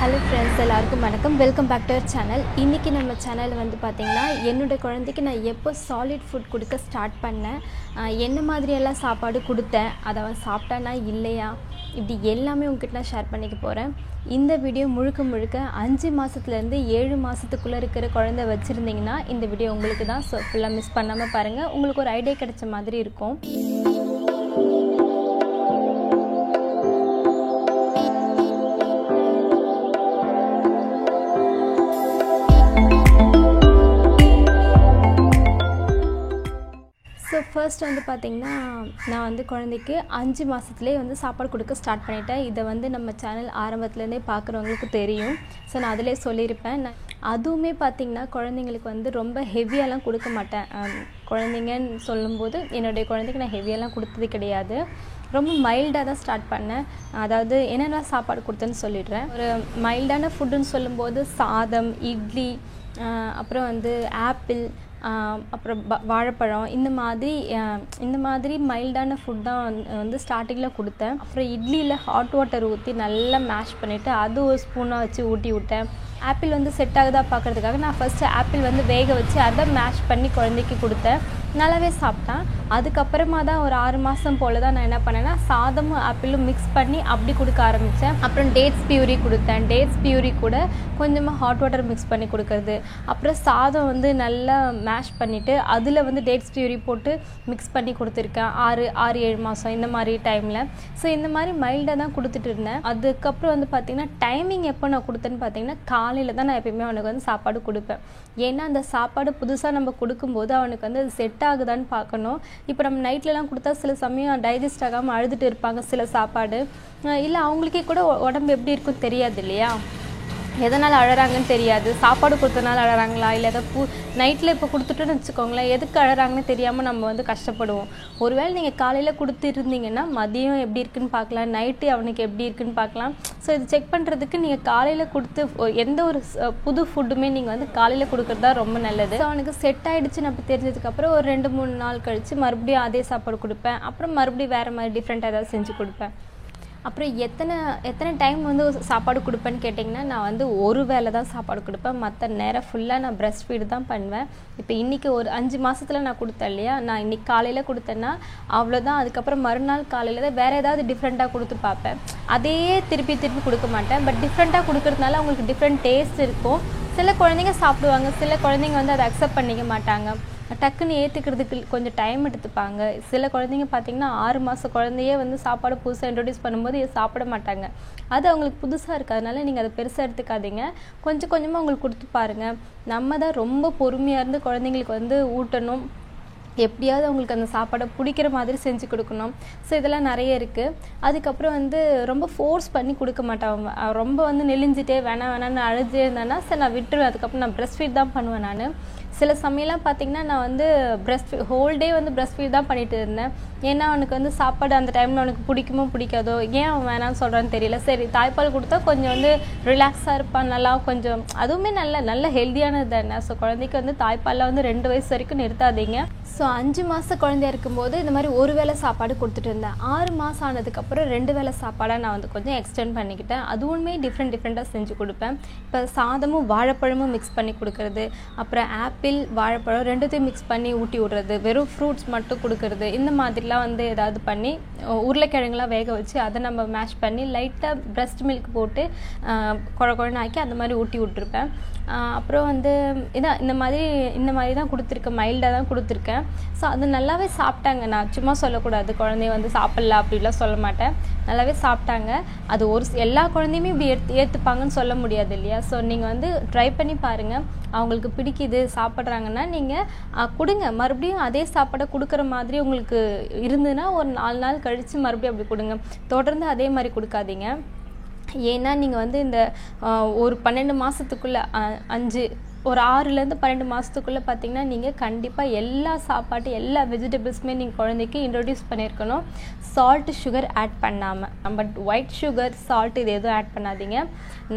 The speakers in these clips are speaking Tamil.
Hello friends, எல்லாருக்கும் வணக்கம். Welcome back to our channel. இன்னைக்கு நம்ம சேனல் வந்து பாத்தீங்கன்னா என்னோட குழந்தைக்கு நான் எப்போ சாலிட் ஃபுட் கொடுக்க ஸ்டார்ட் பண்ணேன், என்ன மாதிரி எல்லாம் சாப்பாடு கொடுத்தேன், அதை அவன் சாப்பிட்டானா இல்லையா, இப்படி எல்லாமே உங்ககிட்ட நான் ஷேர் பண்ணிக்க போகிறேன். இந்த வீடியோ முழுக்க 5 மாதத்துலேருந்து 7 மாதத்துக்குள்ளே இருக்கிற குழந்தை வச்சுருந்தீங்கன்னா இந்த வீடியோ உங்களுக்கு தான். ஸோ ஃபுல்லாக மிஸ் பண்ணாமல் பாருங்கள், உங்களுக்கு ஒரு ஐடியா கிடைச்ச மாதிரி இருக்கும். ஸோ ஃபர்ஸ்ட் வந்து பார்த்திங்கன்னா நான் வந்து குழந்தைக்கு 5 மாதத்துலேயே வந்து சாப்பாடு கொடுக்க ஸ்டார்ட் பண்ணிட்டேன். இதை வந்து நம்ம சேனல் ஆரம்பத்துலேருந்தே பார்க்குறவங்களுக்கு தெரியும். ஸோ நான் அதிலே சொல்லியிருப்பேன். அதுவுமே பார்த்திங்கன்னா குழந்தைங்களுக்கு வந்து ரொம்ப ஹெவியாலாம் கொடுக்க மாட்டேன். குழந்தைங்கன்னு சொல்லும்போது என்னுடைய குழந்தைக்கு நான் ஹெவியெல்லாம் கொடுத்தது கிடையாது. ரொம்ப மைல்டாக தான் ஸ்டார்ட் பண்ணேன். அதாவது என்னென்ன சாப்பாடு கொடுத்தேன்னு சொல்லிடுறேன். ஒரு மைல்டான ஃபுட்டுன்னு சொல்லும்போது சாதம், இட்லி, அப்புறம் வந்து ஆப்பிள், அப்புறம் வாழைப்பழம், இந்த மாதிரி மைல்டான ஃபுட் தான் வந்து ஸ்டார்டிங்கில் கொடுத்தேன். அப்புறம் இட்லியில் ஹாட் வாட்டர் ஊற்றி நல்லா மேஷ் பண்ணிவிட்டு அது ஒரு ஸ்பூனாக வச்சு ஊட்டி விட்டேன். ஆப்பிள் வந்து செட் ஆகுதா பார்க்குறதுக்காக நான் ஃபஸ்ட்டு ஆப்பிள் வந்து வேக வச்சு அதை மேஷ் பண்ணி குழந்தைக்கு கொடுத்தேன். நல்லாவே சாப்பிட்டான். அதுக்கப்புறமா தான் ஒரு 6 மாதம் போல் தான் நான் என்ன பண்ணேன்னா சாதமும் ஆப்பிளும் மிக்ஸ் பண்ணி அப்படி கொடுக்க ஆரம்பித்தேன். அப்புறம் டேட்ஸ் பியூரி கொடுத்தேன். டேட்ஸ் பியூரி கூட கொஞ்சமாக ஹாட் வாட்டர் மிக்ஸ் பண்ணி கொடுக்கறது. அப்புறம் சாதம் வந்து நல்லா மேஷ் பண்ணிவிட்டு அதில் வந்து டேட்ஸ் பியூரி போட்டு மிக்ஸ் பண்ணி கொடுத்துருக்கேன் 6-7 மாதம் இந்த மாதிரி டைமில். ஸோ இந்த மாதிரி மைல்டாக தான் கொடுத்துட்டு இருந்தேன். அதுக்கப்புறம் வந்து பார்த்திங்கன்னா டைமிங் எப்போ நான் கொடுத்தேன்னு பார்த்தீங்கன்னா காலையில் தான் நான் எப்பயுமே அவனுக்கு வந்து சாப்பாடு கொடுப்பேன். ஏன்னா அந்த சாப்பாடு புதுசாக நம்ம கொடுக்கும்போது அவனுக்கு வந்து அது செட் ஆகுதான்னு பார்க்கணும். இப்போ நம்ம நைட்லலாம் கொடுத்தா சில சமயம் டைஜஸ்ட் ஆகாமல் அழுதுட்டு இருப்பாங்க சில சாப்பாடு. இல்லை அவங்களுக்கே கூட உடம்பு எப்படி இருக்குன்னு தெரியாது இல்லையா, எதனால் அழறாங்கன்னு தெரியாது. சாப்பாடு கொடுத்தனால அழறாங்களா இல்லை எதாவது நைட்டில் இப்போ கொடுத்துட்டோன்னு வச்சுக்கோங்களேன், எதுக்கு அழறாங்கன்னு தெரியாமல் நம்ம வந்து கஷ்டப்படுவோம். ஒருவேளை நீங்கள் காலையில் கொடுத்துருந்தீங்கன்னா மதியம் எப்படி இருக்குன்னு பார்க்கலாம், நைட்டு அவனுக்கு எப்படி இருக்குன்னு பார்க்கலாம். ஸோ இது செக் பண்ணுறதுக்கு நீங்கள் காலையில் கொடுத்து எந்த ஒரு புது ஃபுட்டுமே நீங்கள் வந்து காலையில் கொடுக்குறது தான் ரொம்ப நல்லது. ஸோ அவனுக்கு செட் ஆகிடுச்சுன்னு அப்படி தெரிஞ்சதுக்கப்புறம் ஒரு 2-3 நாள் கழித்து மறுபடியும் அதே சாப்பாடு கொடுப்பேன். அப்புறம் மறுபடியும் வேறு மாதிரி டிஃப்ரெண்ட்டாக ஏதாவது செஞ்சு கொடுப்பேன். அப்புறம் எத்தனை டைம் வந்து சாப்பாடு கொடுப்பேன்னு கேட்டிங்கன்னா நான் வந்து ஒரு வேளை தான் சாப்பாடு கொடுப்பேன். மற்ற நேரம் ஃபுல்லாக நான் பிரஸ்ட் ஃபீடு தான் பண்ணுவேன். இப்போ இன்றைக்கி ஒரு 5 மாதத்தில் நான் கொடுத்தேன் இல்லையா, நான் இன்றைக்கி காலையில் கொடுத்தேன்னா அவ்வளோதான். அதுக்கப்புறம் மறுநாள் காலையில் தான் வேறு ஏதாவது டிஃப்ரெண்ட்டாக கொடுத்து பார்ப்பேன். அதே திருப்பி கொடுக்க மாட்டேன். பட் டிஃப்ரெண்ட்டாக கொடுக்கறதுனால அவங்களுக்கு டிஃப்ரெண்ட் டேஸ்ட் இருக்கும். சில குழந்தைங்க சாப்பிடுவாங்க, சில குழந்தைங்க வந்து அதை அக்செப்ட் பண்ணிக்க மாட்டாங்க, டக்குன்னு ஏற்றுக்கிறதுக்கு கொஞ்சம் டைம் எடுத்துப்பாங்க. சில குழந்தைங்க பார்த்திங்கன்னா 6 மாத குழந்தையே வந்து சாப்பாடு புதுசாக இன்ட்ரடியூஸ் பண்ணும்போது சாப்பிட மாட்டாங்க. அது அவங்களுக்கு புதுசாக இருக்குது. அதனால நீங்கள் அதை பெருசாக எடுத்துக்காதீங்க. கொஞ்சம் கொஞ்சமாக அவங்களுக்கு கொடுத்து பாருங்கள். நம்ம தான் ரொம்ப பொறுமையாக இருந்து குழந்தைங்களுக்கு வந்து ஊட்டணும். எப்படியாவது அவங்களுக்கு அந்த சாப்பாடை பிடிக்கிற மாதிரி செஞ்சு கொடுக்கணும். ஸோ இதெல்லாம் நிறைய இருக்குது. அதுக்கப்புறம் வந்து ரொம்ப ஃபோர்ஸ் பண்ணி கொடுக்க மாட்டேன். ரொம்ப வந்து நெளிஞ்சிட்டே வேணான்னு அழுதே இருந்தானா சரி நான் விட்டுருவேன். அதுக்கப்புறம் நான் பிரஸ்ட் ஃபீட் தான் பண்ணுவேன். நான் சில சமயம்லாம் பார்த்திங்கன்னா நான் வந்து ஹோல் டே வந்து பிரஸ்ட் ஃபீட் தான் பண்ணிட்டு இருந்தேன். ஏன்னா அவனுக்கு வந்து சாப்பாடு அந்த டைமில் அவனுக்கு பிடிக்குமோ பிடிக்காதோ, ஏன் அவன் வேணான்னு சொல்கிறான்னு தெரியல. சரி தாய்ப்பால் கொடுத்தா கொஞ்சம் வந்து ரிலாக்ஸாக இருப்பான், நல்லா கொஞ்சம் அதுவுமே நல்ல ஹெல்த்தியானது தானே. ஸோ குழந்தைக்கு வந்து தாய்ப்பாலில் வந்து 2 வயசு வரைக்கும் நிறுத்தாதீங்க. ஸோ 5 மாத குழந்தையா இருக்கும்போது இந்த மாதிரி ஒரு வேளை சாப்பாடு கொடுத்துட்டு இருந்தேன். 6 மாதம் ஆனதுக்கப்புறம் 2 வேளை சாப்பாடாக நான் வந்து கொஞ்சம் எக்ஸ்டெண்ட் பண்ணிக்கிட்டேன். அதுவுமே டிஃப்ரெண்ட்டாக செஞ்சு கொடுப்பேன். இப்போ சாதமும் வாழைப்பழமும் மிக்ஸ் பண்ணி கொடுக்கறது, அப்புறம் ஆப்பிள் வாழைப்பழம் 2த்தையும் மிக்ஸ் பண்ணி ஊட்டி விடுறது, வெறும் ஃப்ரூட்ஸ் மட்டும் கொடுக்கறது, இந்த மாதிரிலாம் வந்து ஏதாவது பண்ணி உருளைக்கிழங்குலாம் வேக வச்சு அதை நம்ம மேஷ் பண்ணி லைட்டாக பிரஸ்ட் மில்க் போட்டு குழன்னு ஆக்கி அந்த மாதிரி ஊட்டி விட்டுருப்பேன். அப்புறம் வந்து இதான் இந்த மாதிரி தான் கொடுத்துருக்கேன். மைல்டாக தான் கொடுத்துருக்கேன். ஸோ அது நல்லாவே சாப்பிட்டாங்க. நான் சும்மா சொல்லக்கூடாது குழந்தைய வந்து சாப்பிட்ல அப்படிலாம் சொல்ல மாட்டேன். நல்லாவே சாப்பிட்டாங்க. அது எல்லா குழந்தையுமே இப்படி ஏற்றுப்பாங்கன்னு சொல்ல முடியாது இல்லையா. ஸோ நீங்கள் வந்து ட்ரை பண்ணி பாருங்கள். அவங்களுக்கு பிடிக்குது சாப்பிட்றாங்கன்னா நீங்கள் கொடுங்க. மறுபடியும் அதே சாப்பாடை கொடுக்குற மாதிரி உங்களுக்கு இருந்ததுன்னா ஒரு 4 நாள் கழித்து மறுபடியும் அப்படி கொடுங்க. தொடர்ந்து அதே மாதிரி கொடுக்காதீங்க. ஏன்னா நீங்கள் வந்து இந்த ஒரு 12 மாதத்துக்குள்ளே ஒரு 6லேருந்து 12 மாதத்துக்குள்ளே பார்த்தீங்கன்னா நீங்கள் கண்டிப்பாக எல்லா சாப்பாட்டு எல்லா வெஜிடபிள்ஸுமே நீங்கள் குழந்தைக்கு இன்ட்ரடியூஸ் பண்ணியிருக்கணும், சால்ட் சுகர் ஆட் பண்ணாமல். பட் ஒயிட் சுகர் சால்ட் இது எதுவும் ஆட் பண்ணாதீங்க.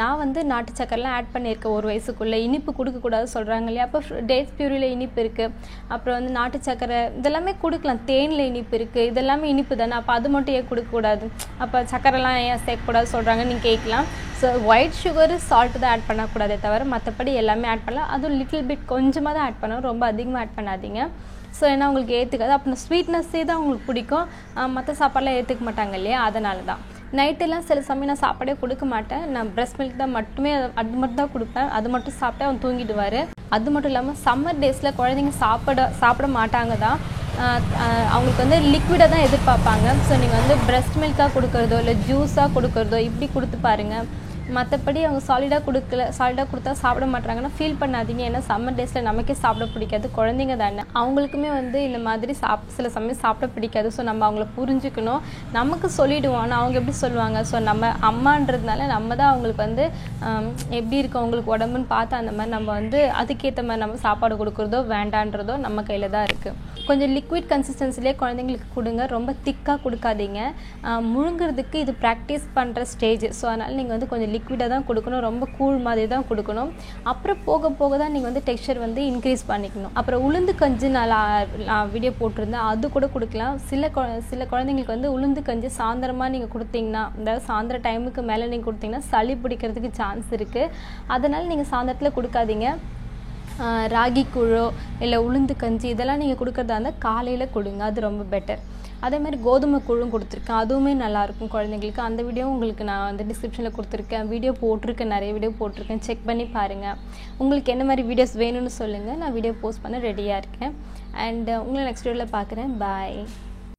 நான் வந்து நாட்டு சக்கரெலாம் ஆட் பண்ணியிருக்கேன் 1 வயசுக்குள்ளே. இனிப்பு கொடுக்கக்கூடாது சொல்கிறாங்க இல்லையா, அப்போ டேட்ஸ் பியூரியில் இனிப்பு இருக்குது, அப்புறம் வந்து நாட்டு சக்கரை இதெல்லாமே கொடுக்கலாம், தேனில் இனிப்பு இருக்குது, இதெல்லாமே இனிப்பு தானே, அப்போ அது மட்டும் ஏன் கொடுக்கக்கூடாது, அப்போ சக்கரைலாம் ஏன் சேர்க்கக்கூடாது சொல்கிறாங்க நீங்கள் கேட்கலாம். ஸோ ஒயிட் சுகர் சால்ட்டு தான் ஆட் பண்ணக்கூடாதே தவிர மற்றபடி எல்லாமே ஆட் பண்ணலாம். அதுவும் லிட்டில் பிட் கொஞ்சமாக தான் ஆட் பண்ணணும், ரொம்ப அதிகமாக ஆட் பண்ணாதீங்க. ஸோ ஏன்னா உங்களுக்கு ஏற்றுக்காது, அப்புறம் ஸ்வீட்னஸ்ஸே தான் உங்களுக்கு பிடிக்கும், மற்ற சாப்பாடெலாம் ஏற்றுக்க மாட்டாங்க இல்லையா, அதனால தான். நைட்டெல்லாம் சில சமயம் நான் சாப்பாடே கொடுக்க மாட்டேன், நான் பிரஸ்ட் மில்க் தான் மட்டுமே அது மட்டும் தான் கொடுப்பேன், அது மட்டும் சாப்பிட்டு அவன் தூங்கிடுவார். அது மட்டும் இல்லாமல் சம்மர் டேஸில் குழந்தைங்க சாப்பிட மாட்டாங்க தான், அவங்களுக்கு வந்து லிக்விடாக தான் எதிர்பார்ப்பாங்க. ஸோ நீங்கள் வந்து பிரஸ்ட் மில்காக கொடுக்குறதோ இல்லை ஜூஸாக கொடுக்குறதோ இப்படி கொடுத்து பாருங்கள். மற்றபடி அவங்க சாலிடாக கொடுத்தா சாப்பிட மாட்டாங்கன்னா ஃபீல் பண்ணாதீங்க. ஏன்னா சம்மர் டேஸில் நமக்கே சாப்பிட பிடிக்காது, குழந்தைங்க தானே, அவங்களுக்குமே வந்து இந்த மாதிரி சில சமயம் சாப்பிட பிடிக்காது. ஸோ நம்ம அவங்கள புரிஞ்சுக்கணும், நமக்கு சொல்லிவிடுவோம், ஆனால் அவங்க எப்படி சொல்லுவாங்க. ஸோ நம்ம அம்மான்றதுனால நம்ம தான் அவங்களுக்கு வந்து எப்படி இருக்கும் அவங்களுக்கு உடம்புன்னு பார்த்து அந்த மாதிரி நம்ம வந்து அதுக்கேற்ற மாதிரி நம்ம சாப்பாடு கொடுக்குறதோ வேண்டான்றதோ நம்ம கையில் தான் இருக்குது. கொஞ்சம் லிக்விட் கன்சிஸ்டன்சிலே குழந்தைங்களுக்கு கொடுங்க, ரொம்ப திக்காக கொடுக்காதீங்க. முழுங்கிறதுக்கு இது ப்ராக்டிஸ் பண்ணுற ஸ்டேஜ். ஸோ அதனால் நீங்கள் வந்து கொஞ்சம் லிக்விடாக தான் கொடுக்கணும், ரொம்ப கூழ் மாதிரி தான் கொடுக்கணும். அப்புறம் போக போக தான் நீங்கள் வந்து டெக்ஸ்சர் வந்து இன்க்ரீஸ் பண்ணிக்கணும். அப்புறம் உளுந்து கஞ்சி நான் வீடியோ போட்டிருந்தேன், அது கூட கொடுக்கலாம். சில குழந்தைங்களுக்கு வந்து உளுந்து கஞ்சி சாயந்தரமாக நீங்கள் கொடுத்தீங்கன்னா, அதாவது சாயந்தர டைமுக்கு மேலே நீங்கள் கொடுத்தீங்கன்னா சளி பிடிக்கிறதுக்கு சான்ஸ் இருக்குது. அதனால் நீங்கள் சாயந்தரத்தில் கொடுக்காதீங்க. ராகி கூழோ இல்லை உளுந்து கஞ்சி இதெல்லாம் நீங்கள் கொடுக்குறதா இருந்தால் காலையில் கொடுங்க, அது ரொம்ப பெட்டர். அதே மாதிரி கோதுமை கூழும் கொடுத்துருக்கேன், அதுவுமே நல்லாயிருக்கும் குழந்தைங்களுக்கு. அந்த வீடியோ உங்களுக்கு நான் வந்து டிஸ்கிரிப்ஷனில் கொடுத்துருக்கேன், வீடியோ போட்டிருக்கேன், நிறைய வீடியோ போட்டிருக்கேன், செக் பண்ணி பாருங்கள். உங்களுக்கு என்ன மாதிரி வீடியோஸ் வேணும்னு சொல்லுங்கள், நான் வீடியோ போஸ்ட் பண்ண ரெடியாக இருக்கேன். அண்ட் உங்களை நெக்ஸ்ட் வீடியோவில் பார்க்குறேன். பாய்.